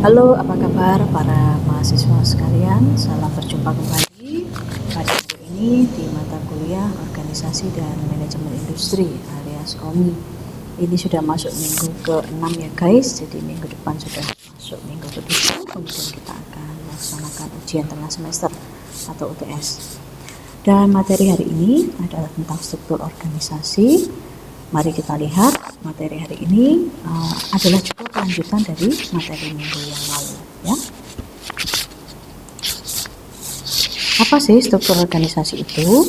Halo, apa kabar para mahasiswa sekalian? Salam berjumpa kembali pada minggu ini di mata kuliah Organisasi dan Manajemen Industri alias OMI. Ini sudah masuk minggu ke-6 ya guys, jadi minggu depan sudah masuk minggu ke-7, kemudian kita akan melaksanakan ujian tengah semester atau UTS. Dan materi hari ini adalah tentang struktur organisasi. Mari kita lihat materi hari ini adalah juga kelanjutan dari materi minggu yang lalu ya. Apa sih struktur organisasi itu?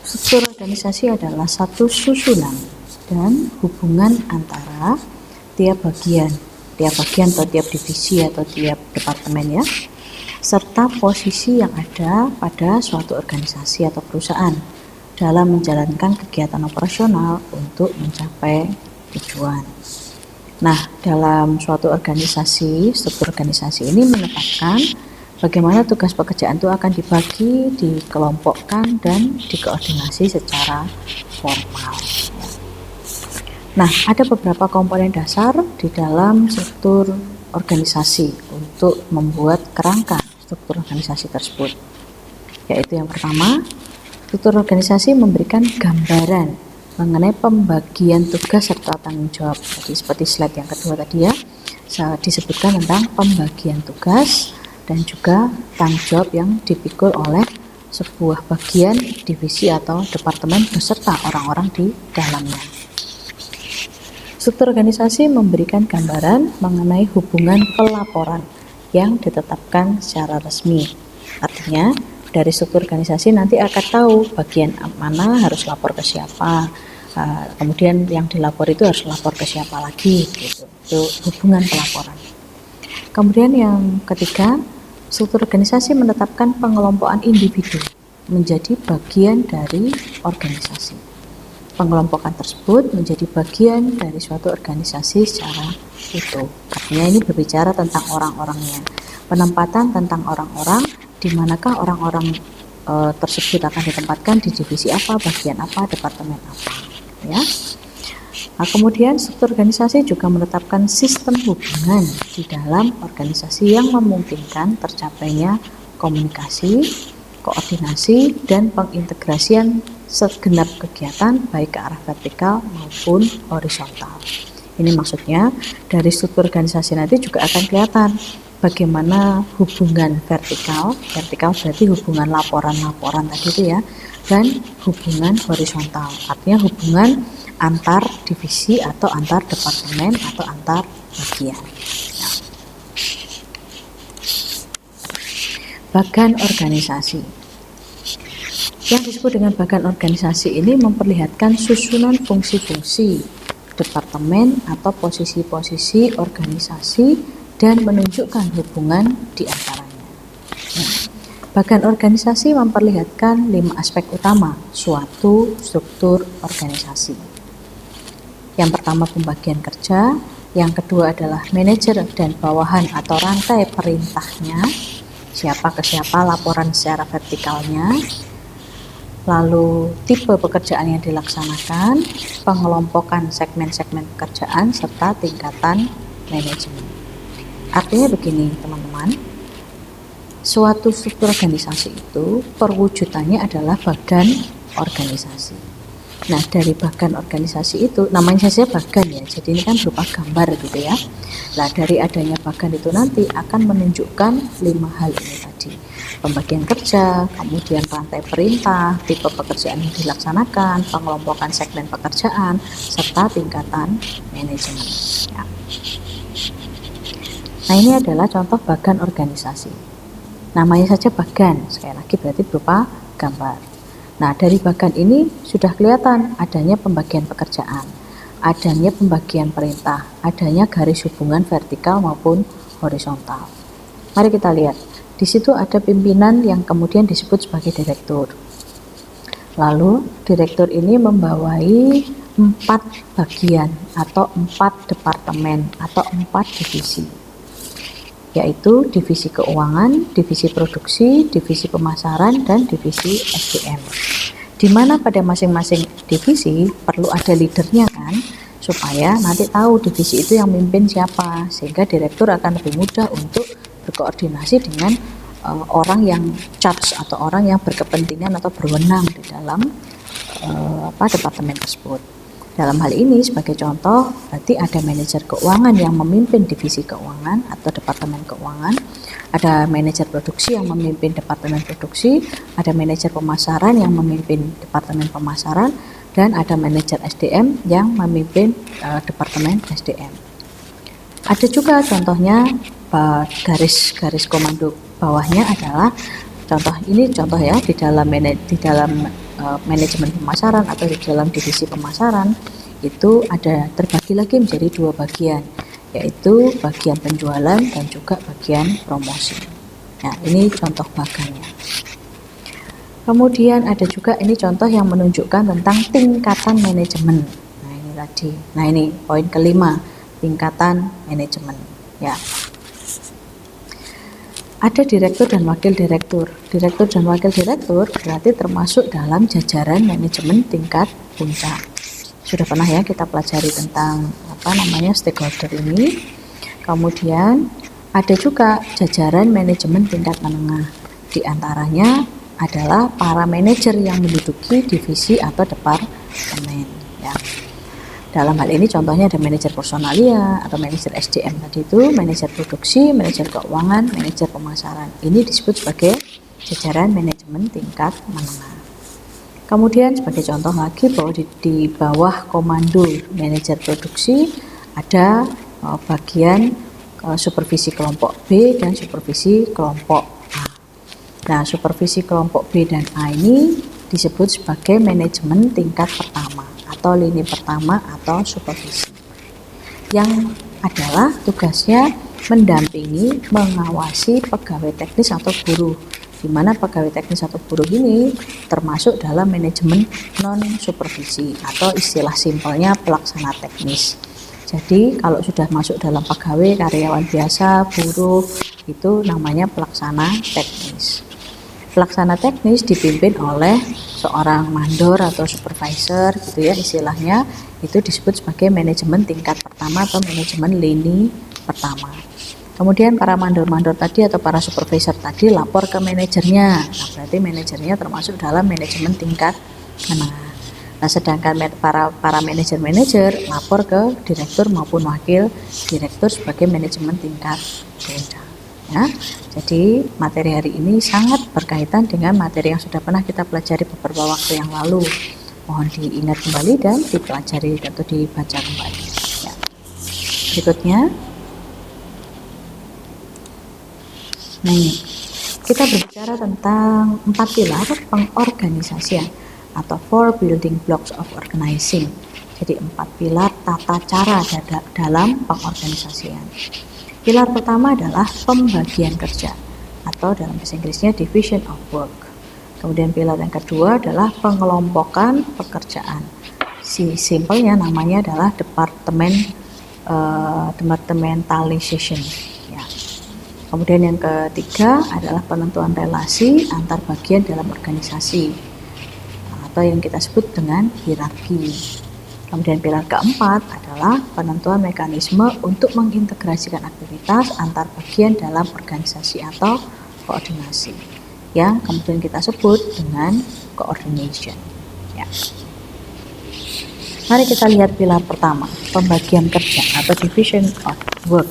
Struktur organisasi adalah satu susunan dan hubungan antara tiap bagian atau tiap divisi atau tiap departemen ya, serta posisi yang ada pada suatu organisasi atau perusahaan dalam menjalankan kegiatan operasional untuk mencapai tujuan. Nah, dalam suatu organisasi, struktur organisasi ini menetapkan bagaimana tugas pekerjaan itu akan dibagi, dikelompokkan, dan dikoordinasi secara formal. Nah, ada beberapa komponen dasar di dalam struktur organisasi untuk membuat kerangka struktur organisasi tersebut. Yaitu yang pertama, struktur organisasi memberikan gambaran mengenai pembagian tugas serta tanggung jawab. Jadi seperti slide yang kedua tadi ya, disebutkan tentang pembagian tugas dan juga tanggung jawab yang dipikul oleh sebuah bagian, divisi atau departemen beserta orang-orang di dalamnya. Struktur organisasi memberikan gambaran mengenai hubungan pelaporan yang ditetapkan secara resmi. Artinya, dari struktur organisasi nanti akan tahu bagian mana harus lapor ke siapa, kemudian yang dilapor itu harus lapor ke siapa lagi, gitu. Itu hubungan pelaporan. Kemudian yang ketiga, struktur organisasi menetapkan pengelompokan individu menjadi bagian dari organisasi. Pengelompokan tersebut menjadi bagian dari suatu organisasi secara utuh. Artinya ini berbicara tentang orang-orangnya, penempatan tentang orang-orang, di manakah orang-orang tersebut akan ditempatkan di divisi apa, bagian apa, departemen apa ya. Nah, kemudian struktur organisasi juga menetapkan sistem hubungan di dalam organisasi yang memungkinkan tercapainya komunikasi, koordinasi, dan pengintegrasian segenap kegiatan baik ke arah vertikal maupun horizontal. Ini maksudnya dari struktur organisasi nanti juga akan kelihatan bagaimana hubungan vertikal berarti hubungan laporan-laporan tadi itu ya, dan hubungan horizontal, artinya hubungan antar divisi atau antar departemen atau antar bagian. Nah, bagan organisasi. Yang disebut dengan bagan organisasi ini memperlihatkan susunan fungsi-fungsi departemen atau posisi-posisi organisasi dan menunjukkan hubungan di antaranya. Nah, bagan organisasi memperlihatkan 5 aspek utama suatu struktur organisasi. Yang pertama pembagian kerja, yang kedua adalah manajer dan bawahan atau rantai perintahnya, siapa ke siapa laporan secara vertikalnya, lalu tipe pekerjaan yang dilaksanakan, pengelompokan segmen-segmen pekerjaan, serta tingkatan manajemen. Artinya begini teman-teman, suatu struktur organisasi itu perwujudannya adalah bagan organisasi. Nah, dari bagan organisasi itu, namanya saja bagan ya, jadi ini kan berupa gambar gitu ya. Nah, dari adanya bagan itu nanti akan menunjukkan 5 hal ini tadi. Pembagian kerja, kemudian rantai perintah, tipe pekerjaan yang dilaksanakan, pengelompokan segmen pekerjaan, serta tingkatan manajemen ya. Nah, ini adalah contoh bagan organisasi. Namanya saja bagan, sekali lagi berarti berupa gambar. Nah, dari bagan ini sudah kelihatan adanya pembagian pekerjaan, adanya pembagian perintah, adanya garis hubungan vertikal maupun horizontal. Mari kita lihat. Di situ ada pimpinan yang kemudian disebut sebagai direktur. Lalu, direktur ini membawai 4 bagian atau 4 departemen atau 4 divisi, yaitu divisi keuangan, divisi produksi, divisi pemasaran, dan divisi SDM. Di mana pada masing-masing divisi perlu ada leadernya kan. supaya nanti tahu divisi itu yang mimpin siapa, sehingga direktur akan lebih mudah untuk berkoordinasi dengan orang yang charge atau orang yang berkepentingan atau berwenang di dalam departemen tersebut. Dalam hal ini sebagai contoh, berarti ada manajer keuangan yang memimpin divisi keuangan atau departemen keuangan, ada manajer produksi yang memimpin departemen produksi, ada manajer pemasaran yang memimpin departemen pemasaran, dan ada manajer SDM yang memimpin departemen SDM. Ada juga contohnya garis komando bawahnya adalah contoh ya di dalam manajemen pemasaran atau di dalam divisi pemasaran itu ada terbagi lagi menjadi 2 bagian, yaitu bagian penjualan dan juga bagian promosi. Nah, ini contoh baganya. Kemudian ada juga ini contoh yang menunjukkan tentang tingkatan manajemen. Nah, ini tadi. Nah, ini poin kelima, tingkatan manajemen, ya. Ada direktur dan wakil direktur. Direktur dan wakil direktur berarti termasuk dalam jajaran manajemen tingkat puncak. Sudah pernah ya kita pelajari tentang stakeholder ini. Kemudian ada juga jajaran manajemen tingkat menengah. Di antaranya adalah para manajer yang menduduki divisi atau departemen, ya. Dalam hal ini contohnya ada manajer personalia atau manajer SDM tadi itu, manajer produksi, manajer keuangan, manajer pemasaran. Ini disebut sebagai jajaran manajemen tingkat menengah. Kemudian sebagai contoh lagi bahwa di bawah komando manajer produksi ada bagian supervisi kelompok B dan supervisi kelompok A. Nah, supervisi kelompok B dan A ini disebut sebagai manajemen tingkat pertama atau lini pertama atau supervisi, yang adalah tugasnya mendampingi, mengawasi pegawai teknis atau buruh, di mana pegawai teknis atau buruh ini termasuk dalam manajemen non supervisi atau istilah simpelnya pelaksana teknis. Jadi kalau sudah masuk dalam pegawai, karyawan biasa, buruh, itu namanya pelaksana teknis. Pelaksana teknis dipimpin oleh seorang mandor atau supervisor gitu ya, istilahnya itu disebut sebagai manajemen tingkat pertama atau manajemen lini pertama. Kemudian para mandor-mandor tadi atau para supervisor tadi lapor ke manajernya. Nah, berarti manajernya termasuk dalam manajemen tingkat menengah. Nah, sedangkan para manajer-manajer lapor ke direktur maupun wakil direktur sebagai manajemen tingkat rendah. Ya, jadi materi hari ini sangat berkaitan dengan materi yang sudah pernah kita pelajari beberapa waktu yang lalu. Mohon diingat kembali dan dipelajari atau dibaca kembali. Ya. Berikutnya, nah ini kita berbicara tentang 4 pilar pengorganisasian atau 4 building blocks of organizing. Jadi 4 pilar tata cara dalam pengorganisasian. Pilar pertama adalah pembagian kerja atau dalam bahasa Inggrisnya division of work. Kemudian pilar yang kedua adalah pengelompokan pekerjaan. Simpelnya namanya adalah departmentalization. Ya. Kemudian yang ketiga adalah penentuan relasi antar bagian dalam organisasi atau yang kita sebut dengan hierarki. Kemudian pilar keempat adalah penentuan mekanisme untuk mengintegrasikan aktivitas antar bagian dalam organisasi atau koordinasi, yang kemudian kita sebut dengan coordination. Ya. Mari kita lihat pilar pertama, pembagian kerja atau division of work.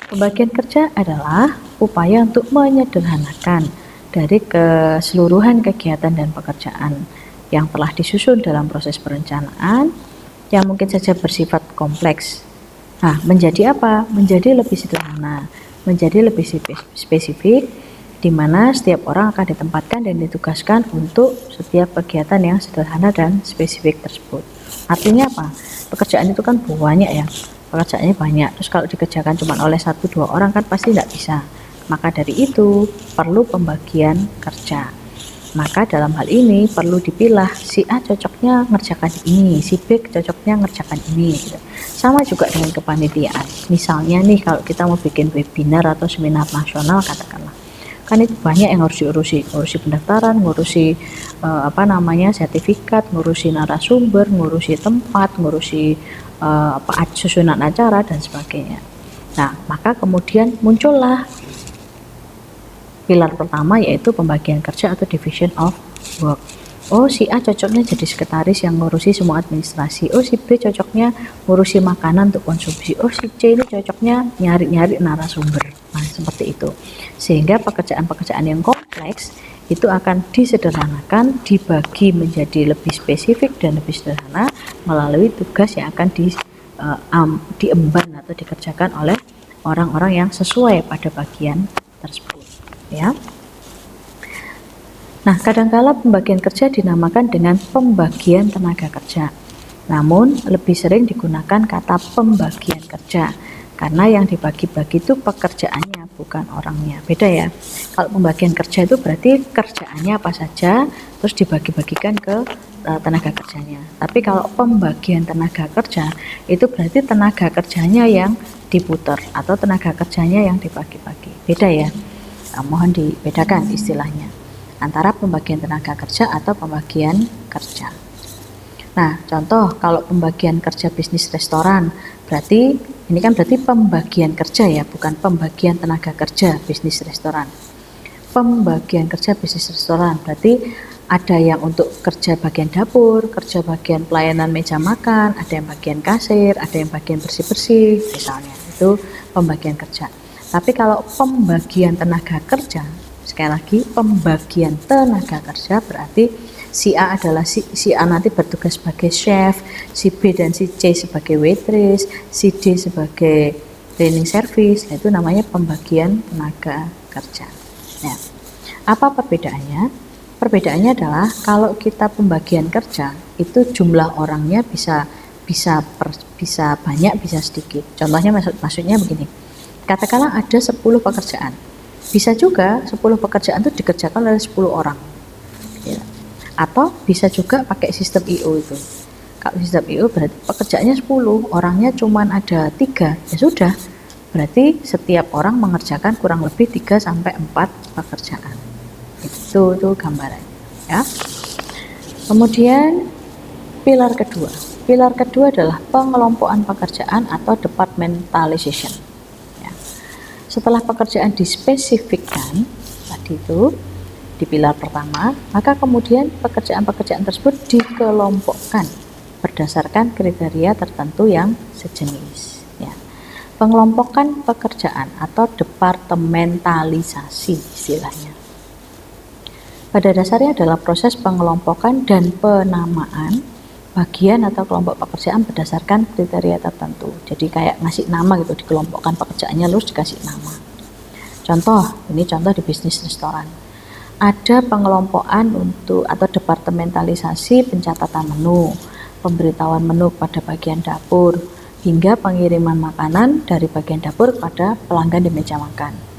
Pembagian kerja adalah upaya untuk menyederhanakan dari keseluruhan kegiatan dan pekerjaan yang telah disusun dalam proses perencanaan yang mungkin saja bersifat kompleks. Nah, menjadi apa? Menjadi lebih sederhana, menjadi lebih spesifik, di mana setiap orang akan ditempatkan dan ditugaskan untuk setiap kegiatan yang sederhana dan spesifik tersebut. Artinya apa? Pekerjaan itu kan banyak ya, pekerjaannya banyak. Terus kalau dikerjakan cuma oleh 1-2 orang kan pasti tidak bisa. Maka dari itu perlu pembagian kerja. Maka dalam hal ini perlu dipilah, si A cocoknya ngerjakan ini, si B cocoknya ngerjakan ini gitu. Sama juga dengan kepanitiaan. Misalnya nih kalau kita mau bikin webinar atau seminar nasional katakanlah, kan itu banyak yang harus diurusi, ngurusi pendaftaran, ngurusi sertifikat, ngurusi narasumber, ngurusi tempat, ngurusi susunan acara dan sebagainya. Nah, maka kemudian muncullah pilar pertama, yaitu pembagian kerja atau division of work. Oh, si A cocoknya jadi sekretaris yang ngurusi semua administrasi. Oh, si B cocoknya ngurusi makanan untuk konsumsi. Oh, si C ini cocoknya nyari-nyari narasumber. Nah, seperti itu. Sehingga pekerjaan-pekerjaan yang kompleks itu akan disederhanakan, dibagi menjadi lebih spesifik dan lebih sederhana melalui tugas yang akan diemban atau dikerjakan oleh orang-orang yang sesuai pada bagian tersebut, ya. Nah, kadangkala pembagian kerja dinamakan dengan pembagian tenaga kerja. Namun, lebih sering digunakan kata pembagian kerja karena yang dibagi-bagi itu pekerjaannya, bukan orangnya. Beda ya. Kalau pembagian kerja itu berarti kerjaannya apa saja, terus dibagi-bagikan ke tenaga kerjanya. Tapi kalau pembagian tenaga kerja itu berarti tenaga kerjanya yang diputar atau tenaga kerjanya yang dibagi-bagi. Beda ya. Mohon dibedakan istilahnya antara pembagian tenaga kerja atau pembagian kerja. Nah, contoh kalau pembagian kerja bisnis restoran, berarti ini kan berarti pembagian kerja ya, bukan pembagian tenaga kerja bisnis restoran. Pembagian kerja bisnis restoran berarti ada yang untuk kerja bagian dapur, kerja bagian pelayanan meja makan, ada yang bagian kasir, ada yang bagian bersih-bersih, misalnya. Itu pembagian kerja. Tapi kalau pembagian tenaga kerja, sekali lagi pembagian tenaga kerja berarti si A adalah si A nanti bertugas sebagai chef, si B dan si C sebagai waitress, si D sebagai cleaning service. Itu namanya pembagian tenaga kerja. Nah, apa perbedaannya? Perbedaannya adalah kalau kita pembagian kerja itu jumlah orangnya bisa banyak, bisa sedikit. Contohnya maksudnya begini. Katakanlah ada 10 pekerjaan. Bisa juga 10 pekerjaan itu dikerjakan oleh 10 orang. Ya. Atau bisa juga pakai sistem IO itu. Kalau sistem IO berarti pekerjaannya 10, orangnya cuma ada 3. Ya sudah. Berarti setiap orang mengerjakan kurang lebih 3 sampai 4 pekerjaan. Itu gambarannya, ya. Kemudian pilar kedua. Pilar kedua adalah pengelompokan pekerjaan atau departmentalization. Setelah pekerjaan dispesifikkan tadi itu di pilar pertama, maka kemudian pekerjaan-pekerjaan tersebut dikelompokkan berdasarkan kriteria tertentu yang sejenis. Ya. Pengelompokan pekerjaan atau departementalisasi istilahnya. Pada dasarnya adalah proses pengelompokan dan penamaan bagian atau kelompok pekerjaan berdasarkan kriteria tertentu. Jadi kayak ngasih nama gitu, dikelompokkan pekerjaannya terus dikasih nama. Contoh, ini contoh di bisnis restoran. Ada pengelompokan untuk atau departementalisasi pencatatan menu, pemberitahuan menu pada bagian dapur, hingga pengiriman makanan dari bagian dapur kepada pelanggan di meja makan.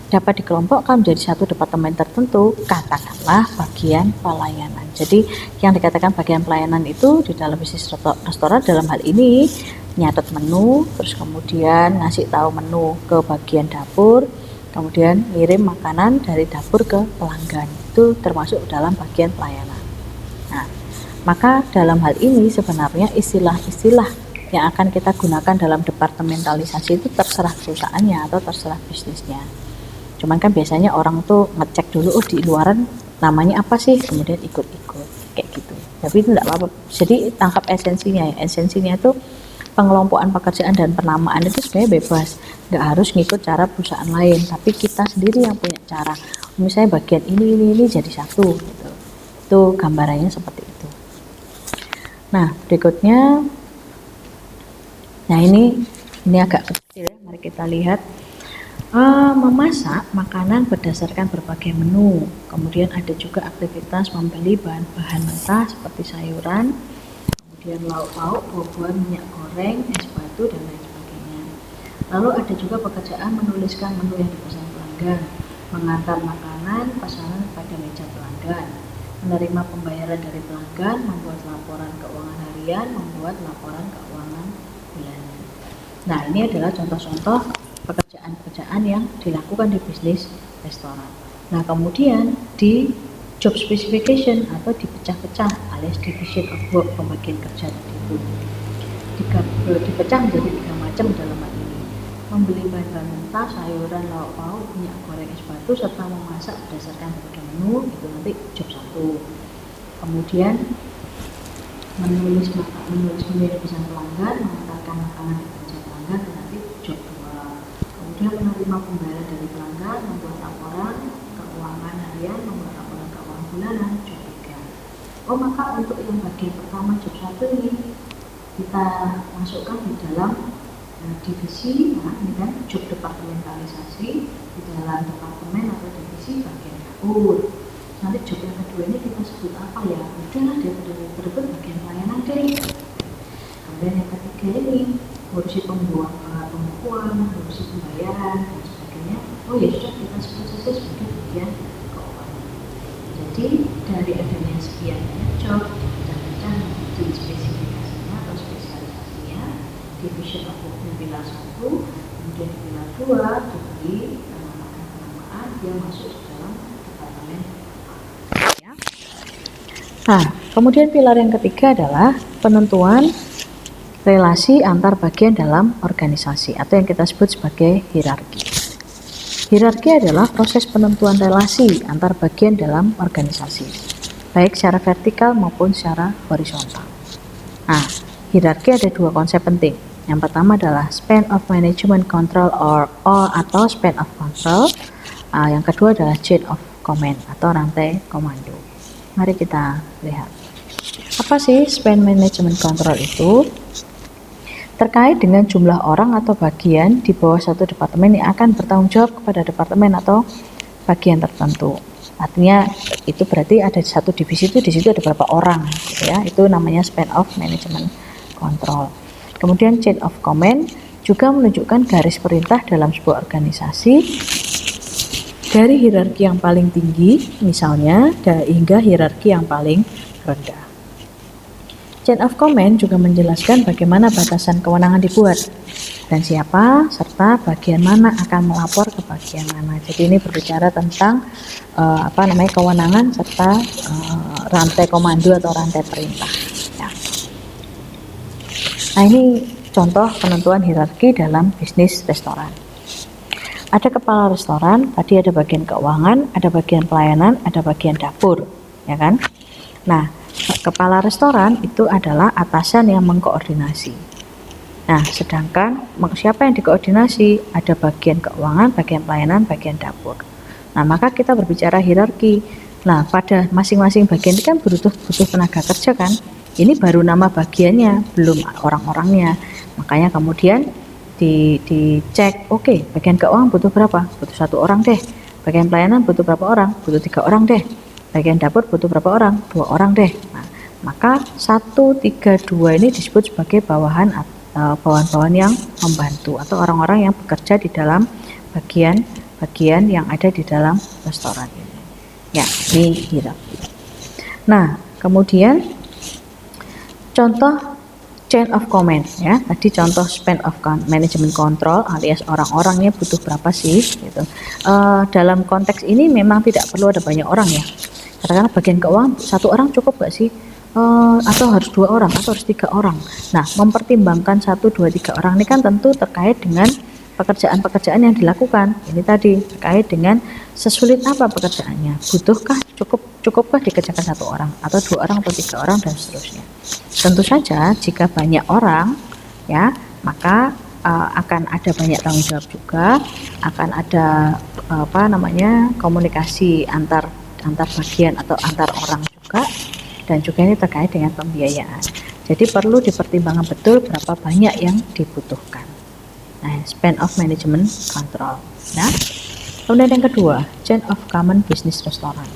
Dapat dikelompokkan menjadi satu departemen tertentu, katakanlah bagian pelayanan. Jadi yang dikatakan bagian pelayanan itu di dalam bisnis restoran dalam hal ini nyatet menu, terus kemudian ngasih tahu menu ke bagian dapur, kemudian ngirim makanan dari dapur ke pelanggan. Itu termasuk dalam bagian pelayanan. Nah, maka dalam hal ini sebenarnya istilah-istilah yang akan kita gunakan dalam departementalisasi itu terserah perusahaannya atau terserah bisnisnya. Cuman kan biasanya orang tuh ngecek dulu, oh di luaran namanya apa sih, kemudian ikut-ikut kayak gitu. Tapi itu enggak apa-apa. Jadi tangkap esensinya ya. Esensinya itu pengelompokan pekerjaan dan penamaan itu sebenarnya bebas. Enggak harus ngikut cara perusahaan lain, tapi kita sendiri yang punya cara. Misalnya bagian ini jadi satu gitu. Itu gambarannya seperti itu. Nah, berikutnya ini agak kecil ya. Mari kita lihat. Memasak makanan berdasarkan berbagai menu. Kemudian ada juga aktivitas membeli bahan-bahan mentah seperti sayuran, kemudian lauk-lauk, buah-buahan, minyak goreng, es batu, dan lain sebagainya. Lalu ada juga pekerjaan menuliskan menu yang dipesan pelanggan, mengantar makanan pesanan pada meja pelanggan, menerima pembayaran dari pelanggan, membuat laporan keuangan harian, membuat laporan keuangan bulanan. Nah, ini adalah contoh-contoh pekerjaan-pekerjaan yang dilakukan di bisnis restoran. Nah, kemudian di job specification atau dipecah-pecah alias division of work, pembagian kerja tadi itu dipecah menjadi 3 macam dalam hal ini: membeli bahan-bahan mentah, sayuran, lauk pauk, minyak goreng, es batu, serta memasak berdasarkan berbagai menu, itu nanti job 1. Kemudian menulis menu pesan pelanggan, mengantarkan makanan di meja pelanggan, itu nanti job 2. Kemudian menerima pembayaran dari pelanggan, membuat laporan keuangan harian, membuat laporan keuangan bulanan, job 3. Oh, maka untuk yang bagian pertama job 1 ini kita masukkan di dalam divisi, nah ini kan job departementalisasi di dalam departemen atau divisi bagian dapur. Nanti job yang kedua ini kita sebut apa ya? Udahlah berebut bagian pelayanan deh. Kemudian yang ketiga ini ngurusi pembukuan, ngurusi pembayaran dan sebagainya. Oh ya sudah, kita sebut saja sebagai bagian keuangan. Jadi dari adanya sekian banyak job, kita menjadi spesifikasinya atau spesialisasinya. Division of work pilar 1, kemudian di pilar 2 diberi penamaan yang masuk ke dalam departemen. Ya. Nah, kemudian pilar yang ketiga adalah penentuan relasi antar bagian dalam organisasi atau yang kita sebut sebagai hierarki. Hierarki adalah proses penentuan relasi antar bagian dalam organisasi, baik secara vertikal maupun secara horizontal. Nah, hierarki ada 2 konsep penting. Yang pertama adalah span of management control atau span of control. Yang kedua adalah chain of command atau rantai komando. Mari kita lihat. Apa sih span management control itu? Terkait dengan jumlah orang atau bagian di bawah satu departemen yang akan bertanggung jawab kepada departemen atau bagian tertentu. Artinya itu berarti ada satu divisi itu, di situ ada berapa orang, gitu ya. Itu namanya span of management control. Kemudian chain of command juga menunjukkan garis perintah dalam sebuah organisasi dari hierarki yang paling tinggi misalnya hingga hierarki yang paling rendah. Chain of command juga menjelaskan bagaimana batasan kewenangan dibuat dan siapa serta bagian mana akan melapor ke bagian mana. Jadi ini berbicara tentang kewenangan serta rantai komando atau rantai perintah. Ya. Nah, ini contoh penentuan hierarki dalam bisnis restoran. Ada kepala restoran, tadi ada bagian keuangan, ada bagian pelayanan, ada bagian dapur, ya kan? Nah, kepala restoran itu adalah atasan yang mengkoordinasi. Nah, sedangkan siapa yang dikoordinasi? Ada bagian keuangan, bagian pelayanan, bagian dapur. Nah, maka kita berbicara hierarki. Nah, pada masing-masing bagian ini kan butuh tenaga kerja kan? Ini baru nama bagiannya, belum orang-orangnya. Makanya kemudian dicek, oke, bagian keuangan butuh berapa? Butuh 1 orang deh. Bagian pelayanan butuh berapa orang? Butuh 3 orang deh. Bagian dapur butuh berapa orang? 2 orang deh. Nah, maka 1, 3, 2 ini disebut sebagai bawahan yang membantu atau orang-orang yang bekerja di dalam bagian yang ada di dalam restoran ini. Ya, ini hierarki. Nah, kemudian contoh chain of command ya. Tadi contoh span of management control alias orang-orangnya butuh berapa sih gitu. Dalam konteks ini memang tidak perlu ada banyak orang ya. Katakanlah bagian keuangan 1 orang cukup gak sih? Atau harus 2 orang atau harus 3 orang. Nah, mempertimbangkan 1, 2, 3 orang ini kan tentu terkait dengan pekerjaan-pekerjaan yang dilakukan. Ini tadi terkait dengan sesulit apa pekerjaannya, butuhkah cukupkah dikerjakan 1 orang atau 2 orang atau 3 orang dan seterusnya. Tentu saja jika banyak orang ya, maka akan ada banyak tanggung jawab juga, akan ada komunikasi antar bagian atau antar orang juga, dan juga ini terkait dengan pembiayaan. Jadi perlu dipertimbangkan betul berapa banyak yang dibutuhkan. Nah, span of management control. Nah, kemudian yang kedua, chain of command business restoran.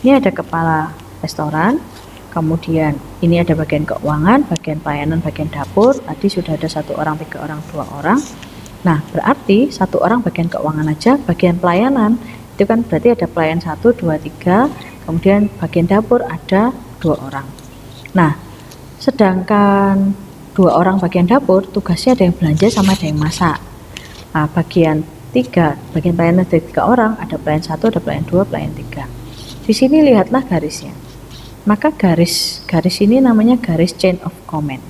Ini ada kepala restoran, kemudian ini ada bagian keuangan, bagian pelayanan, bagian dapur. Tadi sudah ada 1 orang, 3 orang, 2 orang. Nah, berarti 1 orang bagian keuangan aja, bagian pelayanan itu kan berarti ada pelayan 1, 2, 3, kemudian bagian dapur ada 2 orang. Nah, sedangkan 2 orang bagian dapur tugasnya ada yang belanja sama ada yang masak. Nah, bagian pelayanan dari 3 orang, ada pelayan 1, ada pelayan 2, pelayan 3. Di sini lihatlah garisnya. Maka garis ini namanya garis chain of command.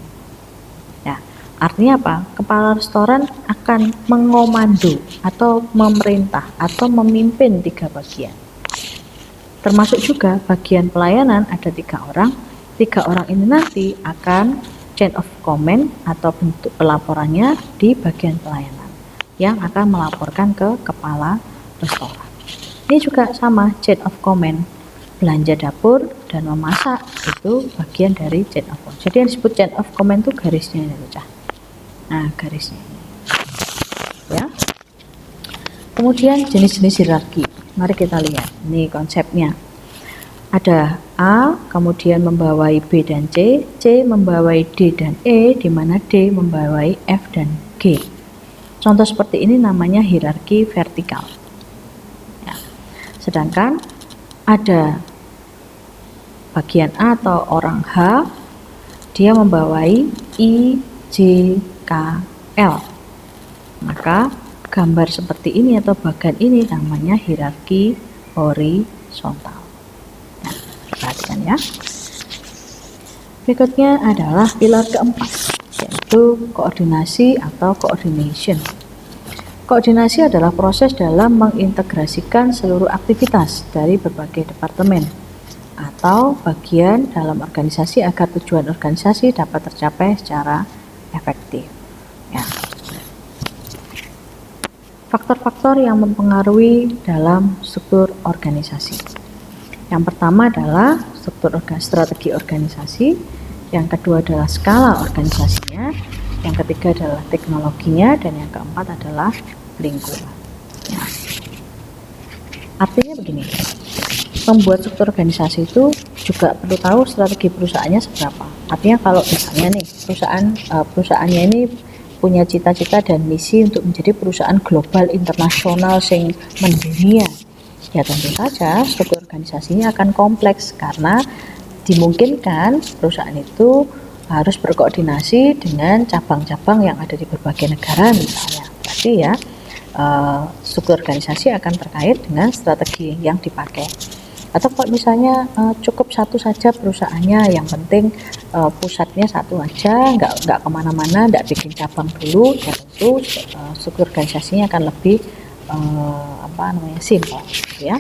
Ya, artinya apa? Kepala restoran akan mengomando atau memerintah atau memimpin 3 bagian. Termasuk juga bagian pelayanan ada 3 orang. 3 orang ini nanti akan chain of command atau bentuk pelaporannya di bagian pelayanan yang akan melaporkan ke kepala restoran. Ini juga sama, chain of command. Belanja dapur dan memasak itu bagian dari chain of command. Jadi yang disebut chain of command itu garisnya ini, Bocah. Nah, garisnya ini. Ya. Kemudian jenis-jenis hierarki. Mari kita lihat. Ini konsepnya. Ada A, kemudian membawai B dan C membawai D dan E, di mana D membawai F dan G. Contoh seperti ini namanya hierarki vertikal. Ya. Sedangkan ada bagian A atau orang H, dia membawai I, J, K, L. Maka gambar seperti ini atau bagan ini namanya hierarki horizontal. Nah, perhatikan ya. Berikutnya adalah pilar keempat, yaitu koordinasi atau coordination. Koordinasi adalah proses dalam mengintegrasikan seluruh aktivitas dari berbagai departemen atau bagian dalam organisasi agar tujuan organisasi dapat tercapai secara efektif. Ya. Faktor-faktor yang mempengaruhi dalam struktur organisasi. Yang pertama adalah strategi organisasi, yang kedua adalah skala organisasinya, yang ketiga adalah teknologinya, dan yang keempat adalah lingkungan. Ya. Artinya begini, membuat struktur organisasi itu juga perlu tahu strategi perusahaannya seberapa. Artinya kalau misalnya nih perusahaannya ini punya cita-cita dan misi untuk menjadi perusahaan global internasional sing mendunia, ya tentu saja struktur organisasinya akan kompleks karena dimungkinkan perusahaan itu harus berkoordinasi dengan cabang-cabang yang ada di berbagai negara misalnya. Berarti ya struktur organisasi akan terkait dengan strategi yang dipakai. Atau kalau misalnya cukup satu saja perusahaannya, yang penting pusatnya satu aja, nggak kemana-mana, nggak bikin cabang dulu, ya tentu struktur organisasinya akan lebih simple, ya.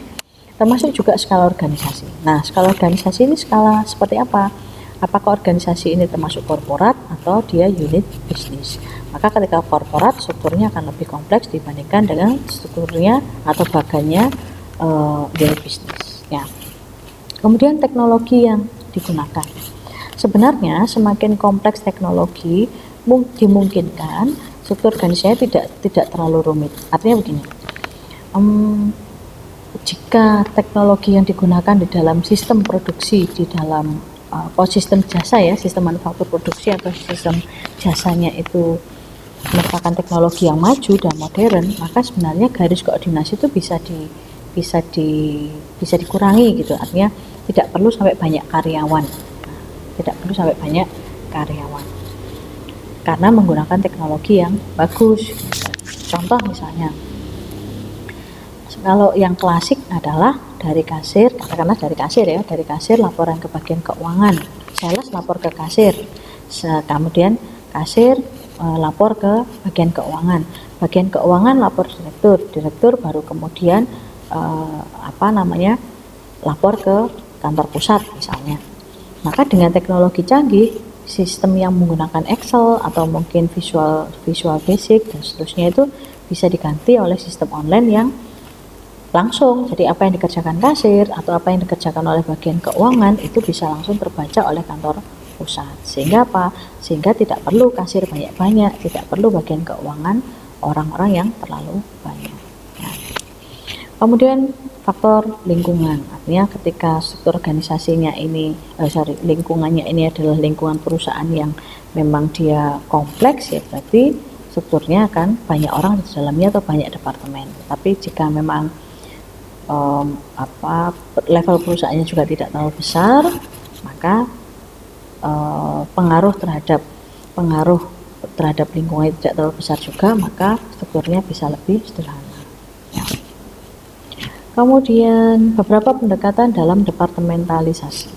Termasuk juga skala organisasi. Nah, skala organisasi ini skala seperti apa? Apakah organisasi ini termasuk korporat atau dia unit bisnis? Maka ketika korporat strukturnya akan lebih kompleks dibandingkan dengan strukturnya atau bagannya unit bisnis. Ya. Kemudian teknologi yang digunakan. Sebenarnya semakin kompleks teknologi dimungkinkan struktur organisasinya tidak terlalu rumit. Artinya begini, jika teknologi yang digunakan di dalam sistem produksi, di dalam sistem jasa ya, sistem manufaktur produksi atau sistem jasanya itu merupakan teknologi yang maju dan modern, maka sebenarnya garis koordinasi itu bisa dikurangi gitu. Artinya tidak perlu sampai banyak karyawan, karena menggunakan teknologi yang bagus. Contoh misalnya, kalau yang klasik adalah dari kasir, katakanlah dari kasir laporan ke bagian keuangan, sales lapor ke kasir, kemudian kasir lapor ke bagian keuangan lapor direktur baru kemudian lapor ke kantor pusat misalnya. Maka dengan teknologi canggih, sistem yang menggunakan Excel atau mungkin Visual Basic dan seterusnya itu bisa diganti oleh sistem online yang langsung. Jadi apa yang dikerjakan kasir atau apa yang dikerjakan oleh bagian keuangan itu bisa langsung terbaca oleh kantor pusat. Sehingga tidak perlu kasir banyak-banyak, tidak perlu bagian keuangan orang-orang yang terlalu banyak. Nah. Kemudian faktor lingkungan, artinya ketika struktur organisasinya ini, lingkungannya ini adalah lingkungan perusahaan yang memang dia kompleks, ya berarti strukturnya akan banyak orang di dalamnya atau banyak departemen. Tapi jika memang level perusahaannya juga tidak terlalu besar, maka pengaruh terhadap lingkungan tidak terlalu besar juga, maka strukturnya bisa lebih sederhana. Ya. Kemudian beberapa pendekatan dalam departementalisasi.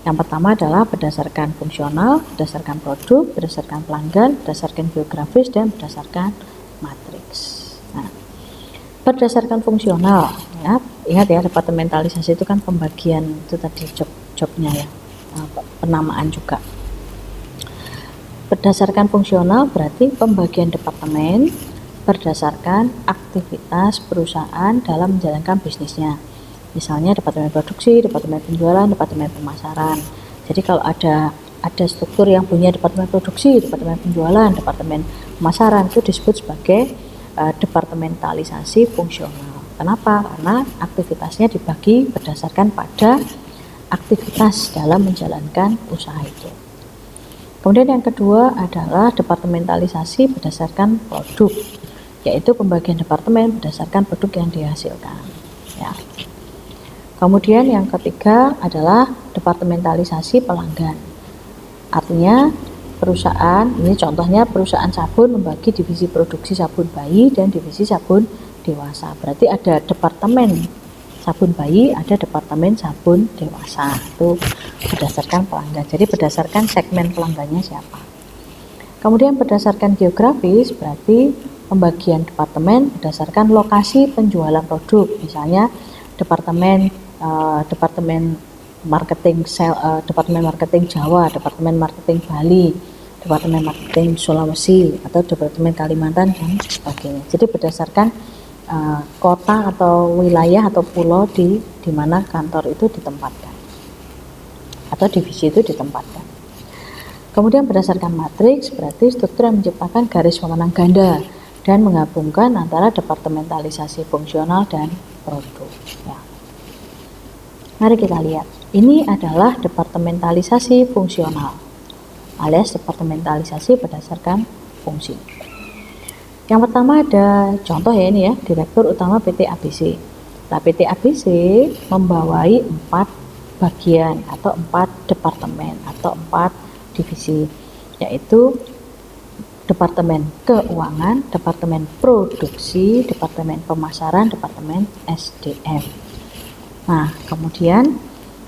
Yang pertama adalah berdasarkan fungsional, berdasarkan produk, berdasarkan pelanggan, berdasarkan geografis, dan berdasarkan matriks. Nah, berdasarkan fungsional, ya, ingat ya, departementalisasi itu kan pembagian itu tadi job-jobnya ya, penamaan juga. Berdasarkan fungsional berarti pembagian departemen berdasarkan aktivitas perusahaan dalam menjalankan bisnisnya. Misalnya departemen produksi, departemen penjualan, departemen pemasaran. Jadi kalau ada struktur yang punya departemen produksi, departemen penjualan, departemen pemasaran, itu disebut sebagai departementalisasi fungsional. Kenapa? Karena aktivitasnya dibagi berdasarkan pada aktivitas dalam menjalankan usaha itu. Kemudian yang kedua adalah departementalisasi berdasarkan produk, yaitu pembagian departemen berdasarkan produk yang dihasilkan. Ya. Kemudian yang ketiga adalah departementalisasi pelanggan. Artinya perusahaan, ini contohnya perusahaan sabun membagi divisi produksi sabun bayi dan divisi sabun dewasa. Berarti ada departemen sabun bayi, ada departemen sabun dewasa. Itu berdasarkan pelanggan. Jadi berdasarkan segmen pelanggannya siapa. Kemudian berdasarkan geografis berarti pembagian departemen berdasarkan lokasi penjualan produk. Misalnya departemen marketing departemen marketing Jawa, departemen marketing Bali, departemen marketing Sulawesi, atau departemen Kalimantan dan sebagainya. Jadi berdasarkan kota atau wilayah atau pulau di mana kantor itu ditempatkan atau divisi itu ditempatkan. Kemudian berdasarkan matriks berarti struktur yang menciptakan garis pemenang ganda dan menggabungkan antara departementalisasi fungsional dan produk. Ya. Mari kita lihat. Ini adalah departementalisasi fungsional alias departementalisasi berdasarkan fungsi. Yang pertama ada contoh ya, ini ya, Direktur Utama PT ABC. Nah, PT ABC membawai 4 bagian atau 4 departemen atau 4 divisi, yaitu Departemen Keuangan, Departemen Produksi, Departemen Pemasaran, Departemen SDM. Nah, kemudian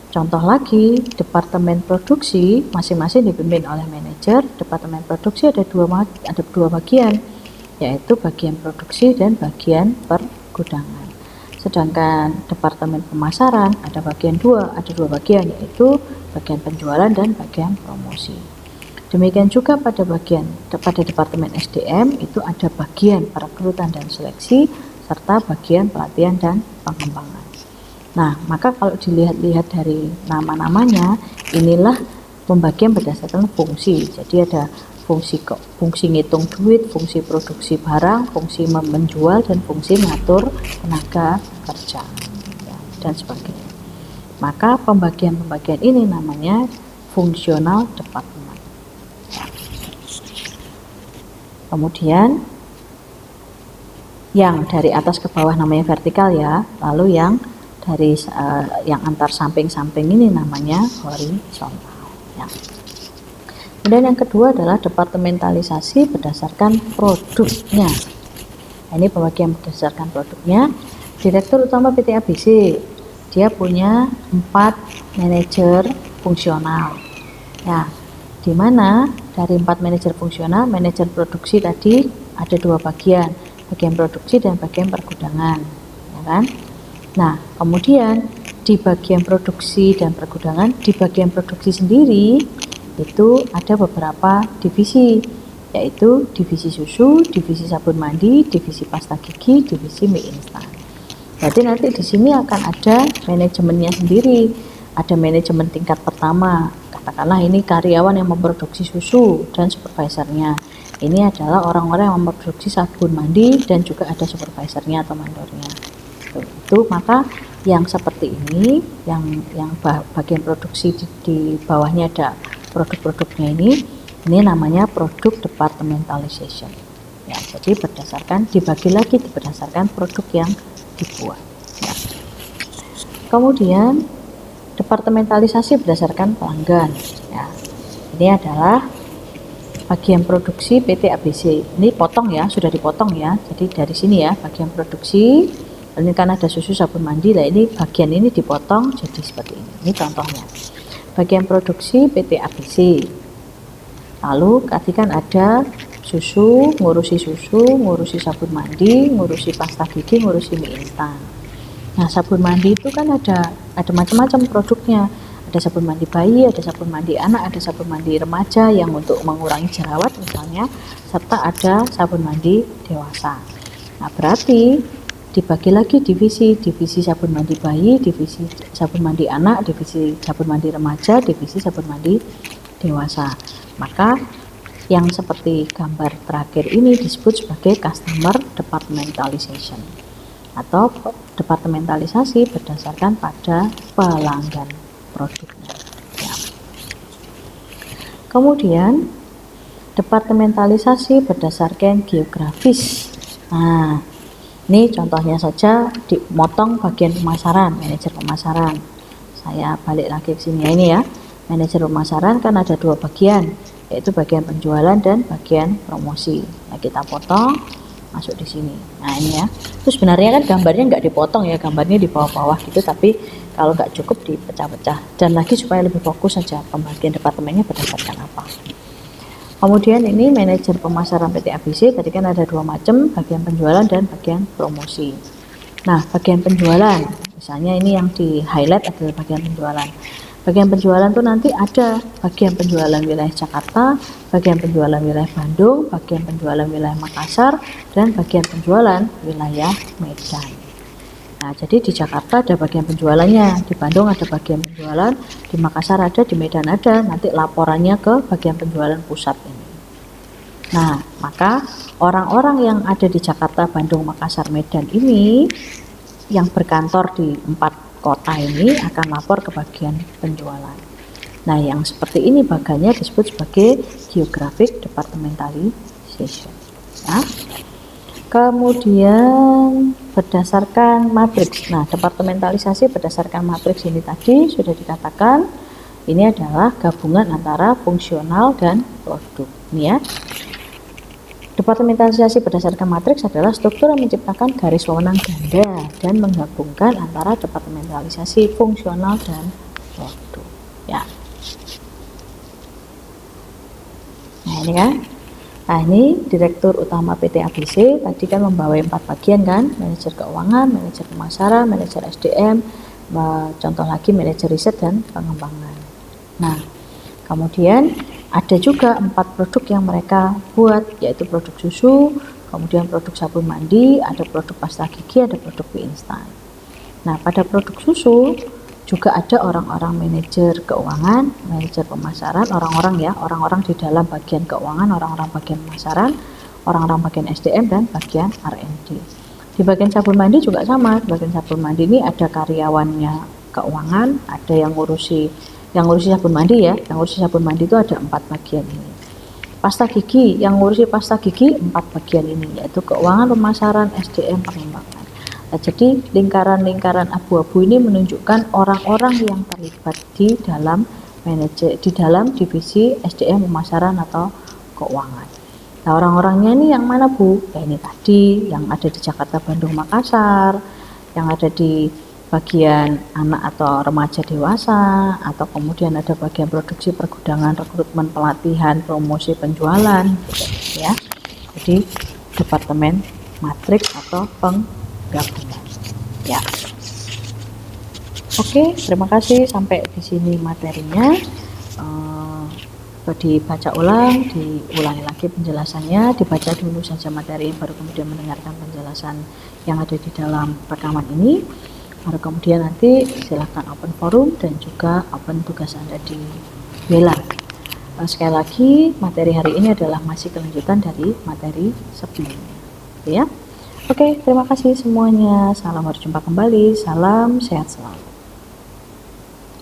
contoh lagi, Departemen Produksi masing-masing dipimpin oleh manajer. Departemen Produksi ada dua bagian, yaitu bagian produksi dan bagian pergudangan. Sedangkan Departemen Pemasaran ada dua bagian, yaitu bagian penjualan dan bagian promosi. Demikian juga pada Departemen SDM itu ada bagian perekrutan dan seleksi serta bagian pelatihan dan pengembangan. Nah, maka kalau dilihat-lihat dari nama-namanya, inilah pembagian berdasarkan fungsi. Jadi ada fungsi ngitung duit, fungsi produksi barang, fungsi menjual, dan fungsi mengatur tenaga kerja, ya, dan sebagainya. Maka pembagian-pembagian ini namanya fungsional departemen. Kemudian yang dari atas ke bawah namanya vertikal ya, lalu yang dari yang antar samping-samping ini namanya horizontal. Ya. Kemudian yang kedua adalah departementalisasi berdasarkan produknya. Nah, ini pembagian berdasarkan produknya. Direktur Utama PT ABC, dia punya 4 manajer fungsional. Ya, di mana dari 4 manajer fungsional, manajer produksi tadi ada 2 bagian produksi dan bagian pergudangan, ya kan? Nah, kemudian di bagian produksi dan pergudangan, di bagian produksi sendiri itu ada beberapa divisi, yaitu divisi susu, divisi sabun mandi, divisi pasta gigi, divisi mie instan. Jadi nanti di sini akan ada manajemennya sendiri, ada manajemen tingkat pertama, katakanlah ini karyawan yang memproduksi susu dan supervisornya. Ini adalah orang-orang yang memproduksi sabun mandi dan juga ada supervisornya atau mandornya. Itu maka yang seperti ini, yang bagian produksi di bawahnya ada produk-produknya ini namanya produk departmentalization. Ya, jadi dibagi lagi berdasarkan produk yang dibuat. Ya. Kemudian departementalisasi berdasarkan pelanggan. Ya, ini adalah bagian produksi PT ABC. Ini potong ya, sudah dipotong ya. Jadi dari sini ya, bagian produksi Ini kan ada susu, sabun mandi, lah ini bagian ini dipotong jadi seperti ini. Ini contohnya. Bagian produksi PT ABC. Lalu tadi kan ada susu, ngurusi sabun mandi, ngurusi pasta gigi, ngurusi mie instan. Nah, sabun mandi itu kan ada macam-macam produknya. Ada sabun mandi bayi, ada sabun mandi anak, ada sabun mandi remaja yang untuk mengurangi jerawat misalnya, serta ada sabun mandi dewasa. Nah, berarti dibagi lagi divisi sabun mandi bayi, divisi sabun mandi anak, divisi sabun mandi remaja, divisi sabun mandi dewasa. Maka yang seperti gambar terakhir ini disebut sebagai customer departmentalization atau departementalisasi berdasarkan pada pelanggan produknya. Ya. Kemudian departementalisasi berdasarkan geografis. Nah, ini contohnya saja dimotong bagian pemasaran, manajer pemasaran. Saya balik lagi ke sini ya, ini ya. Manajer pemasaran kan ada dua bagian, yaitu bagian penjualan dan bagian promosi. Nah, kita potong masuk di sini. Nah, ini ya. Terus sebenarnya kan gambarnya nggak dipotong ya, gambarnya di bawah-bawah gitu, tapi kalau nggak cukup dipecah-pecah. Dan lagi supaya lebih fokus saja pembagian departemennya berdasarkan apa. Kemudian ini manajer pemasaran PT ABC, tadi kan ada dua macam, bagian penjualan dan bagian promosi. Nah, bagian penjualan, misalnya ini yang di highlight adalah bagian penjualan. Bagian penjualan tuh nanti ada bagian penjualan wilayah Jakarta, bagian penjualan wilayah Bandung, bagian penjualan wilayah Makassar, dan bagian penjualan wilayah Medan. Nah, jadi di Jakarta ada bagian penjualannya, di Bandung ada bagian penjualan, di Makassar ada, di Medan ada, nanti laporannya ke bagian penjualan pusat ini. Nah, maka orang-orang yang ada di Jakarta, Bandung, Makassar, Medan ini yang berkantor di 4 kota ini akan lapor ke bagian penjualan. Nah, yang seperti ini bagiannya disebut sebagai geographic departmentalization. Ya. Kemudian berdasarkan matriks. Nah, departementalisasi berdasarkan matriks ini tadi sudah dikatakan ini adalah gabungan antara fungsional dan produk. Ini ya. Departementalisasi berdasarkan matriks adalah struktur yang menciptakan garis wewenang ganda dan menggabungkan antara departementalisasi fungsional dan produk. Ya. Nah, ini kan. Nah, ini Direktur Utama PT ABC tadi kan membawa 4 bagian kan, manajer keuangan, manajer pemasaran, manajer SDM, contoh lagi manajer riset dan pengembangan. Nah, kemudian ada juga 4 produk yang mereka buat, yaitu produk susu, kemudian produk sabun mandi, ada produk pasta gigi, ada produk mie instan. Nah, pada produk susu juga ada orang-orang manajer keuangan, manajer pemasaran, orang-orang di dalam bagian keuangan, orang-orang bagian pemasaran, orang-orang bagian SDM dan bagian R&D. Di bagian sabun mandi juga sama, di bagian sabun mandi ini ada karyawannya keuangan, ada yang ngurusi sabun mandi ya, yang ngurusi sabun mandi itu ada 4 bagian ini. Pasta gigi, yang ngurusi pasta gigi 4 bagian ini, yaitu keuangan, pemasaran, SDM, pengembangan. Nah, jadi lingkaran-lingkaran abu-abu ini menunjukkan orang-orang yang terlibat di dalam divisi SDM, pemasaran atau keuangan. Nah, orang-orangnya ini yang mana Bu? Ya ini tadi, yang ada di Jakarta, Bandung, Makassar, yang ada di bagian anak atau remaja dewasa, atau kemudian ada bagian produksi, pergudangan, rekrutmen, pelatihan, promosi, penjualan, gitu ya. Jadi departemen matriks atau penggabungan. Ya. Oke, terima kasih sampai di sini materinya. Dibaca ulang, diulangi lagi penjelasannya, dibaca dulu saja materi, baru kemudian mendengarkan penjelasan yang ada di dalam rekaman ini. Baru kemudian nanti silahkan open forum dan juga open tugas Anda di Wela. Sekali lagi, materi hari ini adalah masih kelanjutan dari materi sebelumnya. Ya. Oke, terima kasih semuanya. Salam berjumpa kembali. Salam sehat selalu.